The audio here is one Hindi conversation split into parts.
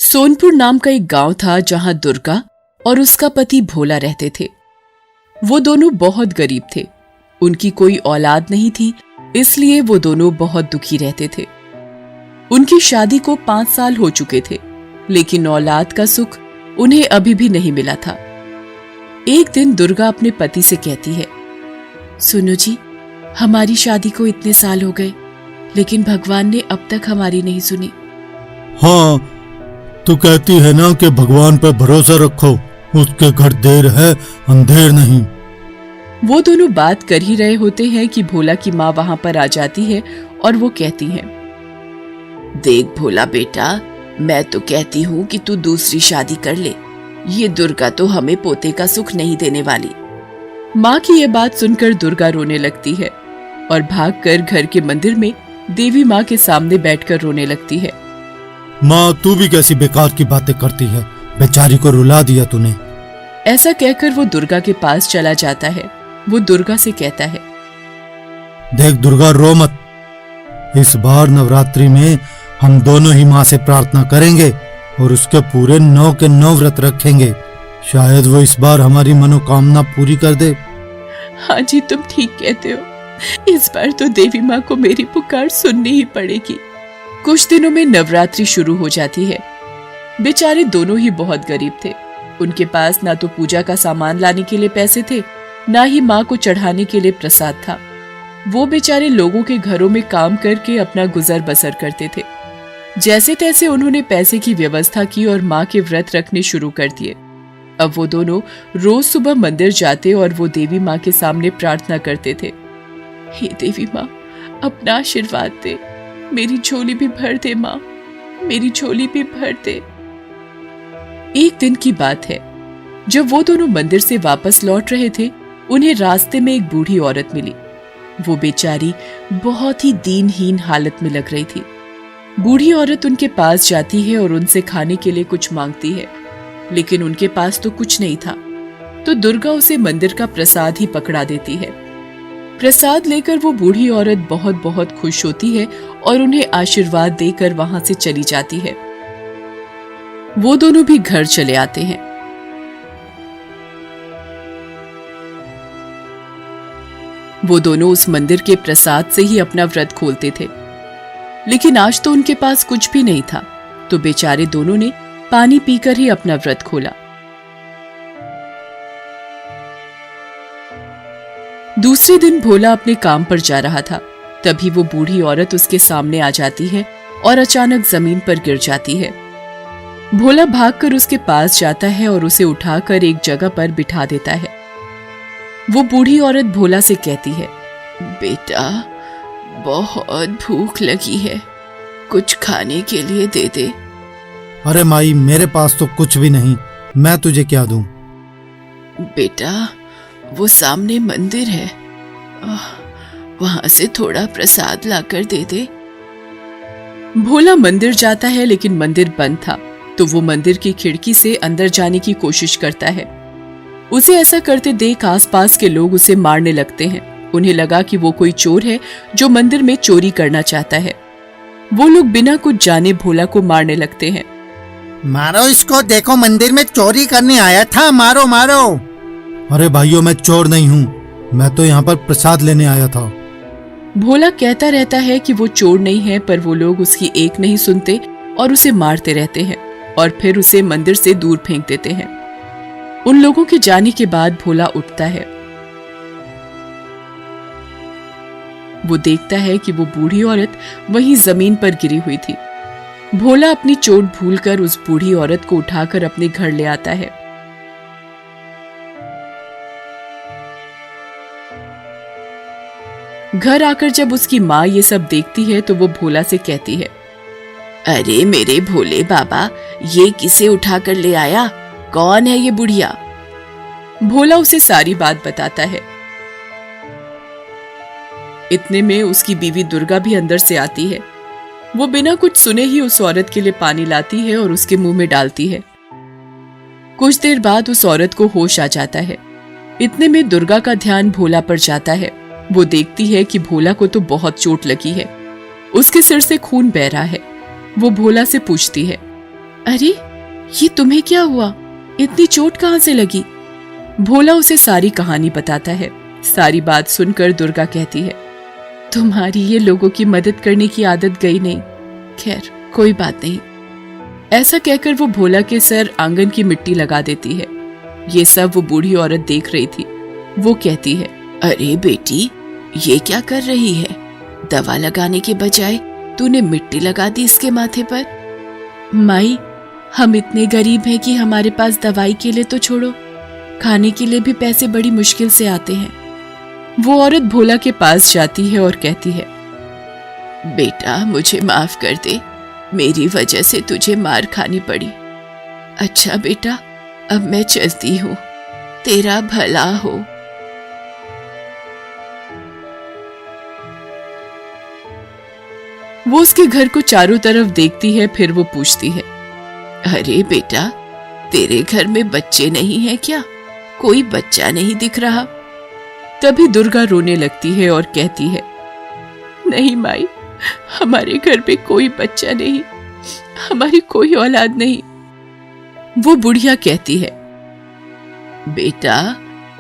सोनपुर नाम का एक गांव था जहां दुर्गा और उसका पति भोला रहते थे। वो दोनों बहुत गरीब थे। उनकी कोई औलाद नहीं थी, इसलिए वो दोनों बहुत दुखी रहते थे। उनकी शादी को 5 साल हो चुके थे, लेकिन औलाद का सुख उन्हें अभी भी नहीं मिला था। एक दिन दुर्गा अपने पति से कहती है, सुनो जी, हमारी शादी को इतने साल हो गए, लेकिन भगवान ने अब तक हमारी नहीं सुनी। हाँ, तू कहती है ना कि भगवान पर भरोसा रखो, उसके घर देर है अंधेर नहीं। वो दोनों बात कर ही रहे होते हैं कि भोला की माँ वहां पर आ जाती है और वो कहती है, देख भोला बेटा, मैं तो कहती हूँ कि तू दूसरी शादी कर ले। ये दुर्गा तो हमें पोते का सुख नहीं देने वाली। माँ की ये बात सुनकर दुर्गा रोने लगती है और भागकर घर के मंदिर में देवी माँ के सामने बैठकर रोने लगती है। माँ, तू भी कैसी बेकार की बातें करती है, बेचारी को रुला दिया तूने। ऐसा कहकर वो दुर्गा के पास चला जाता है। वो दुर्गा से कहता है, देख दुर्गा, रो मत। इस बार नवरात्रि में हम दोनों ही माँ से प्रार्थना करेंगे और उसके पूरे 9 के 9 व्रत रखेंगे। शायद वो इस बार हमारी मनोकामना पूरी कर दे। हाँ जी, तुम ठीक कहते हो। इस बार तो देवी माँ को मेरी पुकार सुननी ही पड़ेगी। कुछ दिनों में नवरात्रि शुरू हो जाती है। बेचारे दोनों ही बहुत गरीब थे। उनके पास ना तो पूजा का सामान लाने के लिए पैसे थे, ना ही माँ को चढ़ाने के लिए प्रसाद था। वो बेचारे लोगों के घरों में काम करके अपना गुजर बसर करते थे। जैसे तैसे उन्होंने पैसे की व्यवस्था की और माँ के व्रत रखने शुरू कर दिए। अब वो दोनों रोज सुबह मंदिर जाते और वो देवी माँ के सामने प्रार्थना करते थे, हे देवी माँ, अपना आशीर्वाद दे, मेरी झोली भी भर दे माँ, मेरी झोली भी भर दे। एक दिन की बात है, जब वो दोनों मंदिर से वापस लौट रहे थे, उन्हें रास्ते में एक बूढ़ी औरत मिली। वो बेचारी बहुत ही दीनहीन हालत में लग रही थी। बूढ़ी औरत उनके पास जाती है और उनसे खाने के लिए कुछ मांगती है, लेकिन उनके पास तो कुछ नहीं था। तो दुर्गा उसे मंदिर का प्रसाद ही पकड़ा देती है। प्रसाद लेकर वो बूढ़ी औरत बहुत बहुत खुश होती है और उन्हें आशीर्वाद देकर वहां से चली जाती है। वो दोनों भी घर चले आते हैं। वो दोनों उस मंदिर के प्रसाद से ही अपना व्रत खोलते थे, लेकिन आज तो उनके पास कुछ भी नहीं था। तो बेचारे दोनों ने पानी पीकर ही अपना व्रत खोला। दूसरे दिन भोला अपने काम पर जा रहा था। तभी वो बूढ़ी औरत उसके सामने आ जाती है और अचानक जमीन पर गिर जाती है। भोला भागकर उसके पास जाता है और उसे उठाकर एक जगह पर बिठा देता है। वो बूढ़ी औरत भोला से कहती है, बेटा, बहुत भूख लगी है, कुछ खाने के लिए दे दे। अरे माई, मेरे पास तो कुछ भी नहीं, मैं तुझे क्या दूं? बेटा, वो सामने मंदिर है, वहां से थोड़ा प्रसाद लाकर दे दे। भोला मंदिर जाता है, लेकिन मंदिर बंद था। तो वो मंदिर की खिड़की से अंदर जाने की कोशिश करता है। उसे ऐसा करते देख आसपास के लोग उसे मारने लगते हैं। उन्हें लगा कि वो कोई चोर है जो मंदिर में चोरी करना चाहता है। वो लोग बिना कुछ जाने भोला को मारने लगते हैं। मारो इसको, देखो मंदिर में चोरी करने आया था, मारो मारो। अरे भाइयों, मैं चोर नहीं हूँ, मैं तो यहाँ पर प्रसाद लेने आया था। भोला कहता रहता है कि वो चोर नहीं है, पर वो लोग उसकी एक नहीं सुनते और उसे मारते रहते हैं और फिर उसे मंदिर से दूर फेंक देते हैं। उन लोगों के जाने के बाद भोला उठता है। वो देखता है कि वो बूढ़ी औरत वहीं जमीन पर गिरी हुई थी। भोला अपनी चोट भूलकर उस बूढ़ी औरत को उठाकर अपने घर ले आता है। घर आकर जब उसकी माँ ये सब देखती है तो वो भोला से कहती है, अरे मेरे भोले बाबा, ये किसे उठाकर ले आया? कौन है ये बुढ़िया? भोला उसे सारी बात बताता है। इतने में उसकी बीवी दुर्गा भी अंदर से आती है। वो बिना कुछ सुने ही उस औरत के लिए पानी लाती है और उसके मुंह में डालती है। कुछ देर बाद उस औरत को होश आ जाता है। इतने में दुर्गा का ध्यान भोला पर जाता है। वो देखती है कि भोला को तो बहुत चोट लगी है, उसके सिर से खून बह रहा है। वो भोला से पूछती है, अरे ये तुम्हें क्या हुआ? इतनी चोट कहाँ से लगी? भोला उसे सारी कहानी बताता है। सारी बात सुनकर दुर्गा कहती है, तुम्हारी ये लोगों की मदद करने की आदत गई नहीं। खैर कोई बात नहीं। ऐसा कहकर वो भोला के सर आंगन की मिट्टी लगा देती है। ये सब वो बूढ़ी औरत देख रही थी। वो कहती है, अरे बेटी, ये क्या कर रही है? दवा लगाने के बजाय तूने मिट्टी लगा दी इसके माथे पर। माई, हम इतने गरीब हैं कि हमारे पास दवाई के लिए तो छोड़ो, खाने के लिए भी पैसे बड़ी मुश्किल से आते हैं। वो औरत भोला के पास जाती है और कहती है, बेटा मुझे माफ कर दे, मेरी वजह से तुझे मार खानी पड़ी। अच्छा बेटा, अब मैं चलती हूँ, तेरा भला हो। वो उसके घर को चारों तरफ देखती है, फिर वो पूछती है, अरे बेटा, तेरे घर में बच्चे नहीं हैं क्या? कोई बच्चा नहीं दिख रहा। तभी दुर्गा रोने लगती है और कहती है, नहीं माई, हमारे घर में कोई बच्चा नहीं, हमारी कोई औलाद नहीं। वो बुढ़िया कहती है, बेटा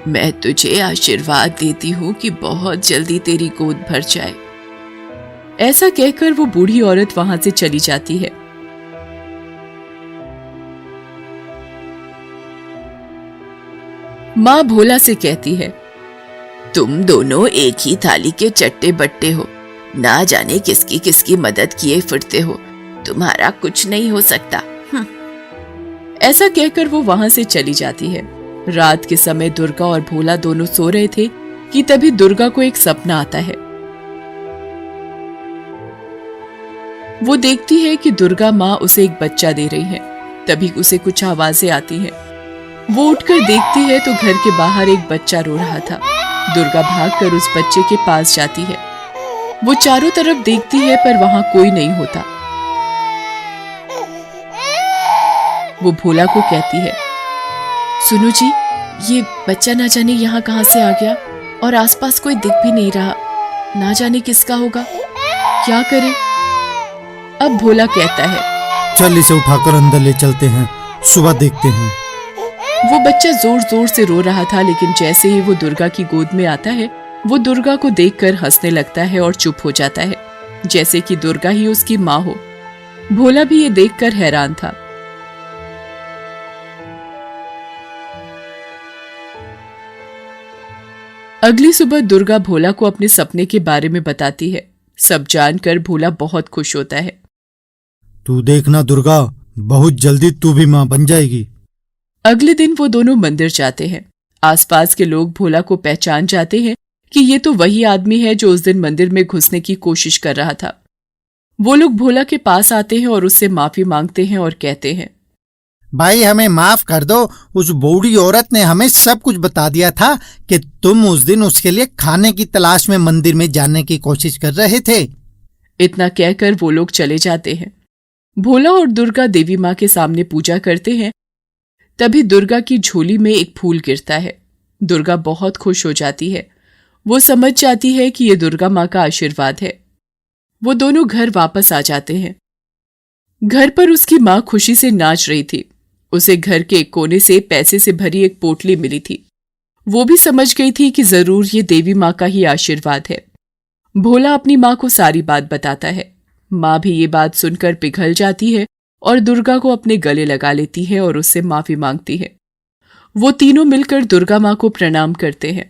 मैं तुझे आशीर्वाद देती हूँ कि बहुत जल्दी तेरी गोद भर जाए। ऐसा कहकर वो बूढ़ी औरत वहां से चली जाती है। माँ भोला से कहती है, तुम दोनों एक ही थाली के चट्टे बट्टे हो, ना जाने किसकी किसकी मदद किए फिरते हो, तुम्हारा कुछ नहीं हो सकता। ऐसा कहकर वो वहां से चली जाती है। रात के समय दुर्गा और भोला दोनों सो रहे थे कि तभी दुर्गा को एक सपना आता है। वो देखती है कि दुर्गा माँ उसे एक बच्चा दे रही है। तभी उसे कुछ आवाजें आती हैं। वो उठकर देखती है तो घर के बाहर एक बच्चा रो रहा था। दुर्गा भागकर उस बच्चे के पास जाती है। वो चारों तरफ देखती है पर वहां कोई नहीं होता। वो भोला को कहती है, सुनो जी, ये बच्चा ना जाने यहाँ कहाँ से आ गया और आसपास कोई दिख भी नहीं रहा, ना जाने किसका होगा, क्या करें? अब भोला कहता है, चल इसे उठाकर अंदर ले चलते हैं, सुबह देखते हैं। वो बच्चा जोर जोर से रो रहा था, लेकिन जैसे ही वो दुर्गा की गोद में आता है, वो दुर्गा को देखकर हंसने लगता है और चुप हो जाता है, जैसे कि दुर्गा ही उसकी माँ हो। भोला भी ये देखकर हैरान था। अगली सुबह दुर्गा भोला को अपने सपने के बारे में बताती है। सब जानकर भोला बहुत खुश होता है। तू देखना दुर्गा, बहुत जल्दी तू भी माँ बन जाएगी। अगले दिन वो दोनों मंदिर जाते हैं। आसपास के लोग भोला को पहचान जाते हैं कि ये तो वही आदमी है जो उस दिन मंदिर में घुसने की कोशिश कर रहा था। वो लोग भोला के पास आते हैं और उससे माफी मांगते हैं और कहते हैं, भाई हमें माफ कर दो, उस बूढ़ी औरत ने हमें सब कुछ बता दिया था कि तुम उस दिन उसके लिए खाने की तलाश में मंदिर में जाने की कोशिश कर रहे थे। इतना कहकर वो लोग चले जाते हैं। भोला और दुर्गा देवी माँ के सामने पूजा करते हैं। तभी दुर्गा की झोली में एक फूल गिरता है। दुर्गा बहुत खुश हो जाती है। वो समझ जाती है कि ये दुर्गा माँ का आशीर्वाद है। वो दोनों घर वापस आ जाते हैं। घर पर उसकी माँ खुशी से नाच रही थी। उसे घर के एक कोने से पैसे से भरी एक पोटली मिली थी। वो भी समझ गई थी कि जरूर ये देवी माँ का ही आशीर्वाद है। भोला अपनी माँ को सारी बात बताता है। माँ भी ये बात सुनकर पिघल जाती है और दुर्गा को अपने गले लगा लेती है और उससे माफी मांगती है। वो तीनों मिलकर दुर्गा माँ को प्रणाम करते हैं।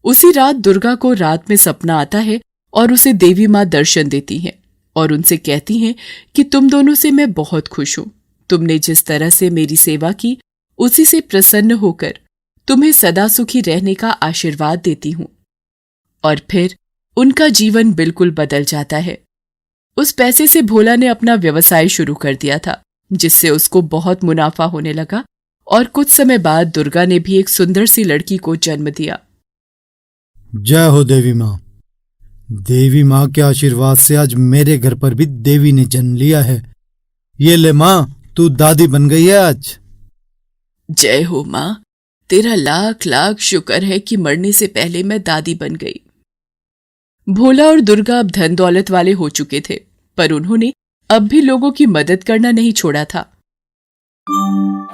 उसी रात दुर्गा को रात में सपना आता है और उसे देवी माँ दर्शन देती हैं और उनसे कहती हैं कि तुम दोनों से मैं बहुत खुश हूं। तुमने जिस तरह से मेरी सेवा की, उसी से प्रसन्न होकर तुम्हें सदा सुखी रहने का आशीर्वाद देती हूं। और फिर उनका जीवन बिल्कुल बदल जाता है। उस पैसे से भोला ने अपना व्यवसाय शुरू कर दिया था, जिससे उसको बहुत मुनाफा होने लगा और कुछ समय बाद दुर्गा ने भी एक सुंदर सी लड़की को जन्म दिया। जय हो देवी माँ। देवी माँ के आशीर्वाद से आज मेरे घर पर भी देवी ने जन्म लिया है। ये ले माँ, तू दादी बन गई है आज। जय हो माँ, तेरा लाख लाख शुक्र है कि मरने से पहले मैं दादी बन गई। भोला और दुर्गा अब धन दौलत वाले हो चुके थे, पर उन्होंने अब भी लोगों की मदद करना नहीं छोड़ा था। है।